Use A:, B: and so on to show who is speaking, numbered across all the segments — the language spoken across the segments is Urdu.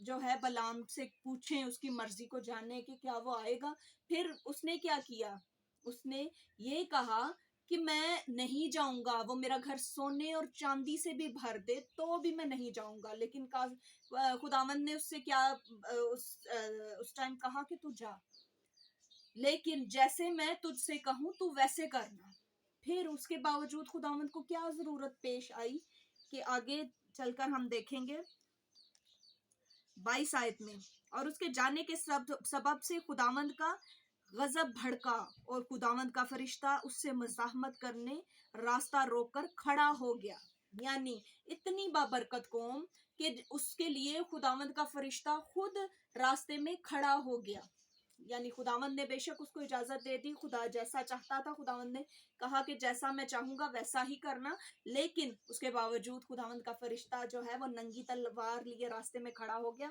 A: جو ہے بلام سے پوچھیں اس کی مرضی کو جاننے کہ کیا وہ آئے گا. پھر اس نے کیا کیا, اس نے یہ کہا کہ میں نہیں جاؤں گا, وہ میرا گھر سونے اور چاندی سے بھی بھر دے تو بھی میں نہیں جاؤں گا. لیکن خداوند نے اس سے کیا اس ٹائم کہا کہ تو جا, لیکن جیسے میں تجھ سے کہوں تو ویسے کرنا. پھر اس کے باوجود خداوند کو کیا ضرورت پیش آئی کہ آگے چل کر ہم دیکھیں گے 22 آیت میں. اور اس کے جانے کے سبب سے خداوند کا غضب بھڑکا اور خداوند کا فرشتہ اس سے مزاحمت کرنے راستہ روک کر کھڑا ہو گیا. یعنی اتنی بابرکت قوم کہ اس کے لیے خداوند کا فرشتہ خود راستے میں کھڑا ہو گیا. یعنی خداوند نے بے شک اس کو اجازت دے دی, خدا جیسا چاہتا تھا خداوند نے کہا کہ جیسا میں چاہوں گا ویسا ہی کرنا, لیکن اس کے باوجود خداوند کا فرشتہ جو ہے وہ ننگی تلوار لیے راستے میں کھڑا ہو گیا.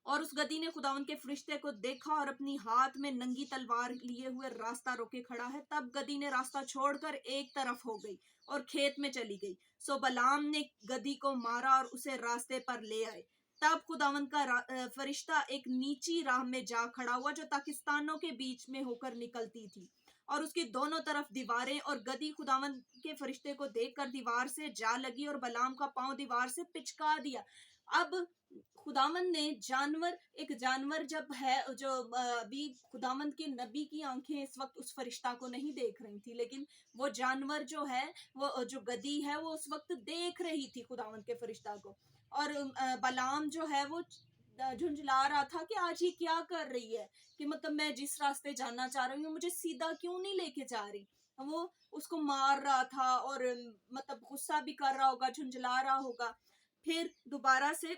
A: اور اس گدی نے خداوند کے فرشتے کو دیکھا اور اپنی ہاتھ میں ننگی تلوار لیے ہوئے راستہ روکے کھڑا ہے. تب گدی نے راستہ چھوڑ کر ایک طرف ہو گئی اور کھیت میں چلی گئی. سو بلام نے گدی کو مارا اور اسے راستے پر لے آئے. تب خداوند کا فرشتہ ایک نیچی راہ میں جا کھڑا ہوا جو پاکستانوں کے بیچ میں ہو کر نکلتی تھی, اور اس کی دونوں طرف دیواریں, اور گدی خداوند کے فرشتے کو دیکھ کر دیوار سے جا لگی اور بلام کا پاؤں دیوار سے پچکا دیا. اب خداوند نے ایک جانور جب ہے جو ابھی خداوند کے نبی کی آنکھیں اس وقت اس فرشتہ کو نہیں دیکھ رہی تھی, لیکن وہ جانور جو ہے وہ جو گدی ہے وہ اس وقت دیکھ رہی تھی خداوند کے فرشتہ کو. اور بلام جو ہے وہ جھنجلا رہا تھا کہ آج یہ کیا کر رہی ہے, کہ مطلب میں جس راستے جانا چاہ رہی ہوں مجھے سیدھا کیوں نہیں لے کے جا رہی. وہ اس کو مار رہا تھا اور مطلب غصہ بھی کر رہا ہوگا, جھنجلا رہا ہوگا. پھر دوبارہ سے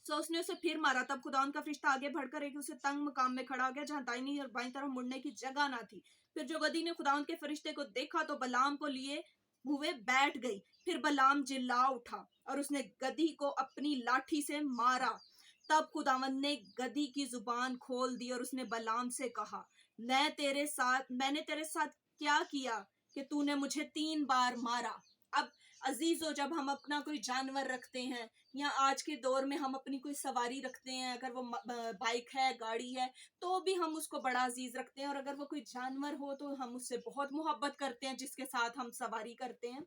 A: اس نے اسے پھر مارا. تب خداوند کا فرشتہ آگے بڑھ کر ایک اسے تنگ مقام میں کھڑا گیا جہاں دائنی اور بائیں طرف مڑنے کی جگہ نہ تھی. پھر جو گدی نے خداوند کے فرشتے کو دیکھا تو بلام کو لیے ہوئے بیٹھ گئی. پھر بلام جلا اٹھا اور اس نے گدی کو اپنی لاٹھی سے مارا. تب خداوند نے گدی کی زبان کھول دی اور اس نے بلام سے کہا, میں نے تیرے ساتھ کیا کیا کہ تو نے مجھے 3 بار مارا. اب عزیزو, جب ہم اپنا کوئی جانور رکھتے ہیں یا آج کے دور میں ہم اپنی کوئی سواری رکھتے ہیں, اگر وہ بائک ہے, گاڑی ہے, تو بھی ہم اس کو بڑا عزیز رکھتے ہیں, اور اگر وہ کوئی جانور ہو تو ہم اس سے بہت محبت کرتے ہیں جس کے ساتھ ہم سواری کرتے ہیں.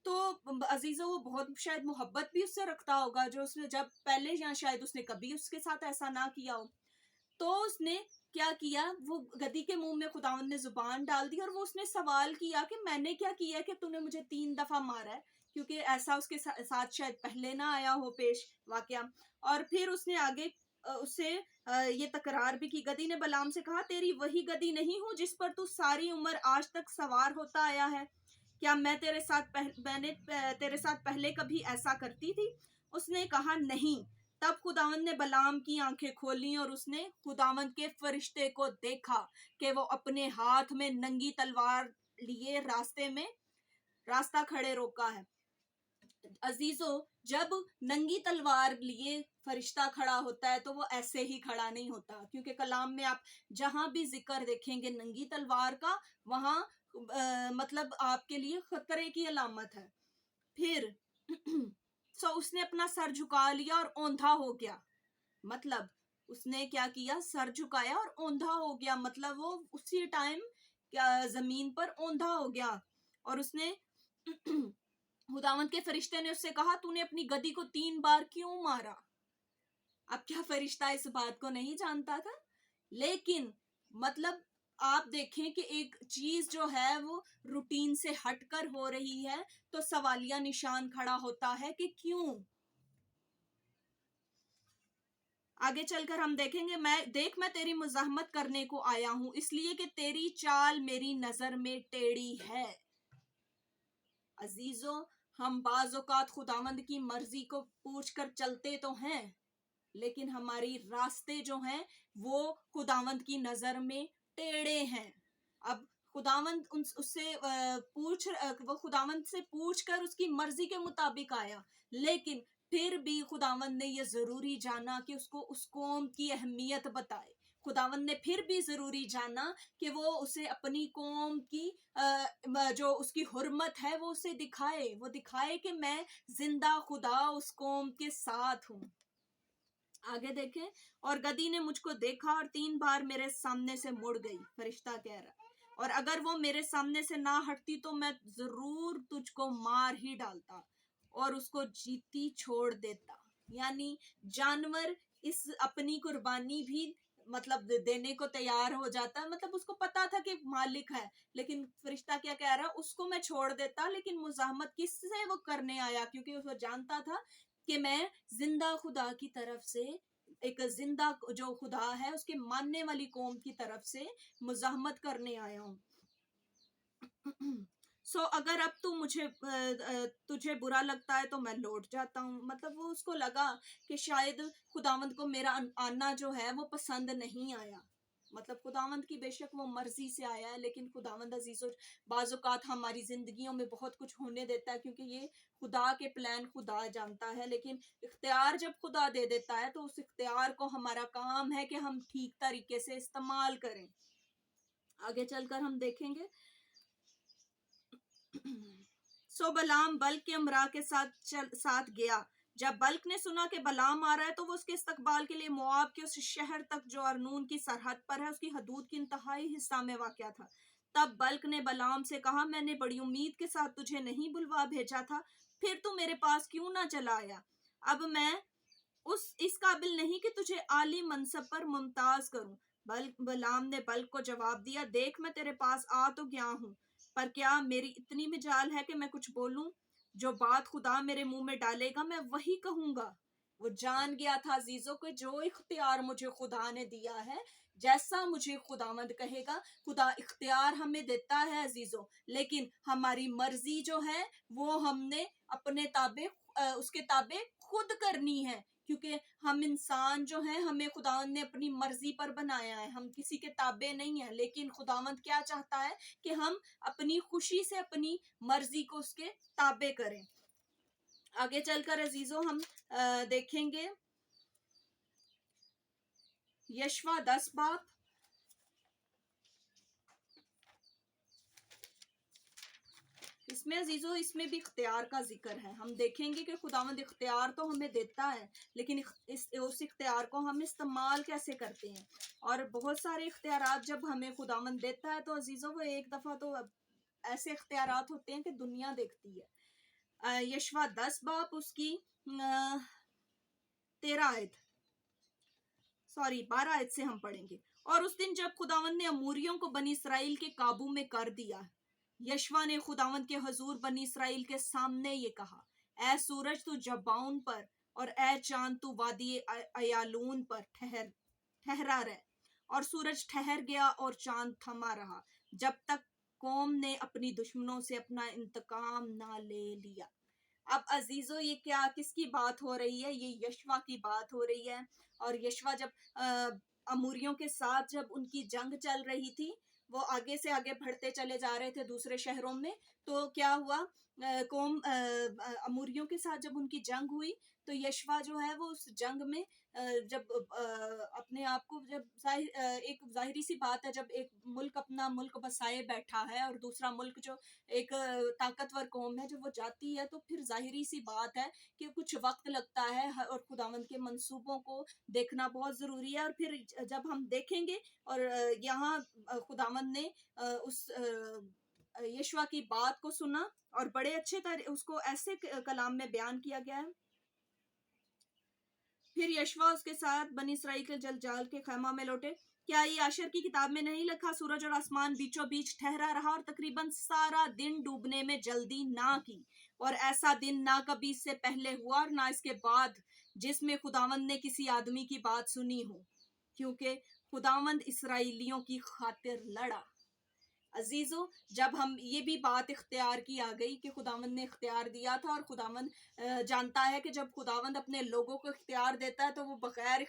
A: تو عزیزو وہ بہت شاید محبت بھی اس سے رکھتا ہوگا جو اس نے جب پہلے, یا شاید اس نے کبھی اس کے ساتھ ایسا نہ کیا ہو. تو اس نے کیا کیا, وہ گدی کے منہ میں خداوند نے زبان ڈال دی اور وہ اس نے سوال کیا کہ میں نے کیا کیا کہ تو نے مجھے 3 دفعہ مارا ہے, کیونکہ ایسا اس کے ساتھ شاید پہلے نہ آیا ہو پیش واقعہ. اور پھر اس نے آگے اسے یہ تکرار بھی کی. گدی نے بلام سے کہا, تیری وہی گدی نہیں ہوں جس پر تو ساری عمر آج تک سوار ہوتا آیا ہے, کیا میں نے تیرے ساتھ پہلے کبھی ایسا کرتی تھی؟ اس نے کہا نہیں. تب خداوند نے بلام کی آنکھیں کھولیں اور اس نے خداوند کے فرشتے کو دیکھا کہ وہ اپنے ہاتھ میں ننگی تلوار لیے راستہ کھڑے روکا ہے. عزیزو, جب ننگی تلوار لیے فرشتہ کھڑا ہوتا ہے تو وہ ایسے ہی کھڑا نہیں ہوتا, کیونکہ کلام میں آپ جہاں بھی ذکر دیکھیں گے ننگی تلوار کا, وہاں مطلب آپ کے لیے خطرے کی علامت ہے. پھر اس نے اپنا سر جھکا لیا اور اوندھا ہو گیا. مطلب اس نے کیا کیا, سر جھکایا اور اوندھا ہو گیا, مطلب وہ اسی ٹائم زمین پر اوندھا ہو گیا. اور اس نے خداوند کے فرشتے نے اس سے کہا, تو نے اپنی گدی کو 3 بار کیوں مارا؟ اب کیا فرشتہ اس بات کو نہیں جانتا تھا؟ لیکن مطلب آپ دیکھیں کہ ایک چیز جو ہے وہ روٹین سے ہٹ کر ہو رہی ہے تو سوالیہ نشان کھڑا ہوتا ہے کہ کیوں. آگے چل کر ہم دیکھیں گے, میں تیری مزاحمت کرنے کو آیا ہوں اس لیے کہ تیری چال میری نظر میں ٹیڑھی ہے. عزیزو, ہم بعض اوقات خداوند کی مرضی کو پوچھ کر چلتے تو ہیں, لیکن ہماری راستے جو ہیں وہ خداوند کی نظر میں ٹیڑھے ہیں. اب خداوند وہ خداوند سے پوچھ کر اس کی مرضی کے مطابق آیا, لیکن پھر بھی خداوند نے یہ ضروری جانا کہ اس کو اس قوم کی اہمیت بتائے. خداوند نے پھر بھی ضروری جانا کہ وہ اسے اپنی قوم کی جو اس کی حرمت ہے وہ اسے دکھائے. وہ دکھائے کہ میں زندہ خدا اس قوم کے ساتھ ہوں. آگے دیکھیں. اور گدی نے مجھ کو دیکھا اور 3 بار میرے سامنے سے مڑ گئی. فرشتہ کہہ رہا اور اگر وہ میرے سامنے سے نہ ہٹتی تو میں ضرور تجھ کو مار ہی ڈالتا اور اس کو جیتی چھوڑ دیتا. یعنی جانور اس اپنی قربانی بھی مطلب دینے کو تیار ہو جاتا. مطلب اس کو پتا تھا کہ مالک ہے, لیکن فرشتہ کیا کہہ رہا, اس کو میں چھوڑ دیتا. لیکن مزاحمت کس سے وہ کرنے آیا, کیونکہ وہ جانتا تھا کہ میں زندہ خدا کی طرف سے, ایک زندہ جو خدا ہے اس کے ماننے والی قوم کی طرف سے مزاحمت کرنے آیا ہوں. اگر اب تجھے برا لگتا ہے تو میں لوٹ جاتا ہوں. مطلب وہ اس کو لگا کہ شاید خداوند کو میرا آنا جو ہے وہ پسند نہیں آیا. مطلب خداوند کی بے شک وہ مرضی سے آیا ہے, لیکن خداوند عزیز بعض اوقات ہماری زندگیوں میں بہت کچھ ہونے دیتا ہے, کیونکہ یہ خدا کے پلان خدا جانتا ہے. لیکن اختیار جب خدا دے دیتا ہے تو اس اختیار کو ہمارا کام ہے کہ ہم ٹھیک طریقے سے استعمال کریں. آگے چل کر ہم دیکھیں گے. بلام بلک کے امراء کے ساتھ گیا. جب بلک نے سنا کہ بلام آ رہا ہے تو وہ اس کے استقبال کے لیے مواب کے اس شہر تک جو ارنون کی سرحد پر ہے, اس کی حدود کی انتہائی حصہ میں واقع تھا. تب بلک نے بلام سے کہا, میں نے بڑی امید کے ساتھ تجھے نہیں بلوا بھیجا تھا, پھر تو میرے پاس کیوں نہ چلا آیا؟ اب میں اس قابل نہیں کہ تجھے عالی منصب پر ممتاز کروں. بلام نے بلک کو جواب دیا, دیکھ میں تیرے پاس آ تو گیا ہوں, پر کیا میری اتنی مجال ہے کہ میں کچھ بولوں؟ جو بات خدا میرے منہ میں ڈالے گا میں وہی کہوں گا. وہ جان گیا تھا عزیزوں کو, جو اختیار مجھے خدا نے دیا ہے, جیسا مجھے خداوند کہے گا. خدا اختیار ہمیں دیتا ہے عزیزوں, لیکن ہماری مرضی جو ہے وہ ہم نے اپنے اس کے تابع خود کرنی ہے, کیونکہ ہم انسان جو ہیں ہمیں خداوند نے اپنی مرضی پر بنایا ہے, ہم کسی کے تابع نہیں ہیں. لیکن خداوند کیا چاہتا ہے کہ ہم اپنی خوشی سے اپنی مرضی کو اس کے تابع کریں. آگے چل کر عزیزوں ہم دیکھیں گے یشوا 10 باب. اس میں عزیزوں اس میں بھی اختیار کا ذکر ہے. ہم دیکھیں گے کہ خداوند اختیار تو ہمیں دیتا ہے, لیکن اس اختیار کو ہم استعمال کیسے کرتے ہیں. اور بہت سارے اختیارات جب ہمیں خداوند دیتا ہے تو عزیزوں وہ ایک دفعہ تو ایسے اختیارات ہوتے ہیں کہ دنیا دیکھتی ہے. یشوا 10 باب اس کی 12 آیت سے ہم پڑھیں گے. اور اس دن جب خداوند نے اموریوں کو بنی اسرائیل کے قابو میں کر دیا, یشوا نے خداوند کے حضور بنی اسرائیل کے سامنے یہ کہا, اے سورج تو جباؤن پر اور اے چاند تو وادی ایالون پر ٹھہرا رہ. اور سورج ٹھہر گیا اور چاند تھما رہا, جب تک قوم نے اپنی دشمنوں سے اپنا انتقام نہ لے لیا. اب عزیزو یہ کیا کس کی بات ہو رہی ہے؟ یہ یشوا کی بات ہو رہی ہے. اور یشوا جب اموریوں کے ساتھ جب ان کی جنگ چل رہی تھی, وہ آگے سے آگے بڑھتے چلے جا رہے تھے دوسرے شہروں میں, تو کیا ہوا, قوم اموریوں کے ساتھ جب ان کی جنگ ہوئی تو یشوا جو ہے وہ اس جنگ میں جب اپنے آپ کو جب ایک ظاہری سی بات ہے, جب ایک ملک اپنا ملک بسائے بیٹھا ہے اور دوسرا ملک جو ایک طاقتور قوم ہے جب وہ جاتی ہے, تو پھر ظاہری سی بات ہے کہ کچھ وقت لگتا ہے, اور خداوند کے منصوبوں کو دیکھنا بہت ضروری ہے. اور پھر جب ہم دیکھیں گے, اور یہاں خداوند نے اس یشوا کی بات کو سنا اور بڑے اچھے اس کو ایسے کلام میں بیان کیا گیا ہے. پھر یشوا اس کے ساتھ بنی اسرائیل کے جلجال کے خیمہ میں لوٹے. کیا یہ عاشر کی کتاب میں نہیں لکھا, سورج اور آسمان بیچوں بیچ ٹھہرا رہا اور تقریباً سارا دن ڈوبنے میں جلدی نہ کی, اور ایسا دن نہ کبھی اس سے پہلے ہوا اور نہ اس کے بعد جس میں خداوند نے کسی آدمی کی بات سنی ہو, کیونکہ خداوند اسرائیلیوں کی خاطر لڑا. عزیزو جب ہم یہ بھی بات اختیار کی آ گئی کہ خداوند نے اختیار دیا تھا, اور خداوند جانتا ہے کہ جب خداوند اپنے لوگوں کو اختیار دیتا ہے تو وہ بغیر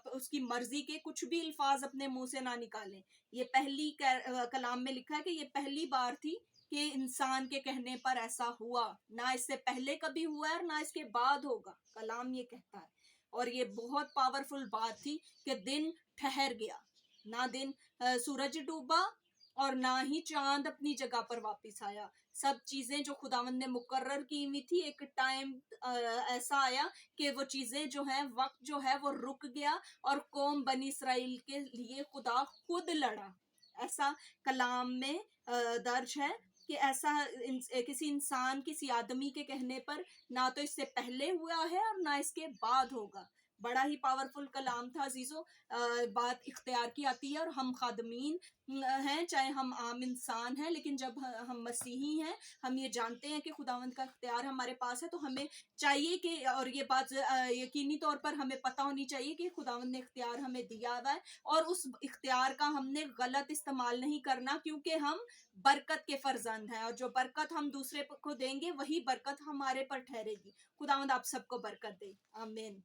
A: اس کی مرضی کے کچھ بھی الفاظ اپنے منہ سے نہ نکالیں. یہ پہلی کلام میں لکھا ہے کہ یہ پہلی بار تھی کہ انسان کے کہنے پر ایسا ہوا، نہ اس سے پہلے کبھی ہوا ہے اور نہ اس کے بعد ہوگا، کلام یہ کہتا ہے۔ اور یہ بہت پاورفل بات تھی کہ دن ٹھہر گیا، نہ دن سورج ڈوبا اور نہ ہی چاند اپنی جگہ پر واپس آیا۔ سب چیزیں جو خداوند نے مقرر کی ہوئی تھی، ایک ٹائم ایسا آیا کہ وہ چیزیں جو ہیں، وقت جو ہے وہ رک گیا اور قوم بنی اسرائیل کے لیے خدا خود لڑا۔ ایسا کلام میں درج ہے کہ ایسا کسی انسان، کسی آدمی کے کہنے پر نہ تو اس سے پہلے ہوا ہے اور نہ اس کے بعد ہوگا۔ بڑا ہی پاورفل کلام تھا عزیزو۔ بات اختیار کی آتی ہے اور ہم خادمین ہیں، چاہے ہم عام انسان ہیں، لیکن جب ہم مسیحی ہیں، ہم یہ جانتے ہیں کہ خداوند کا اختیار ہمارے پاس ہے، تو ہمیں چاہیے کہ، اور یہ بات یقینی طور پر ہمیں پتہ ہونی چاہیے کہ خداوند نے اختیار ہمیں دیا ہوا ہے، اور اس اختیار کا ہم نے غلط استعمال نہیں کرنا، کیونکہ ہم برکت کے فرزند ہیں، اور جو برکت ہم دوسرے کو دیں گے وہی برکت ہمارے پر ٹھہرے گی۔ خداوند آپ سب کو برکت دے، آمین۔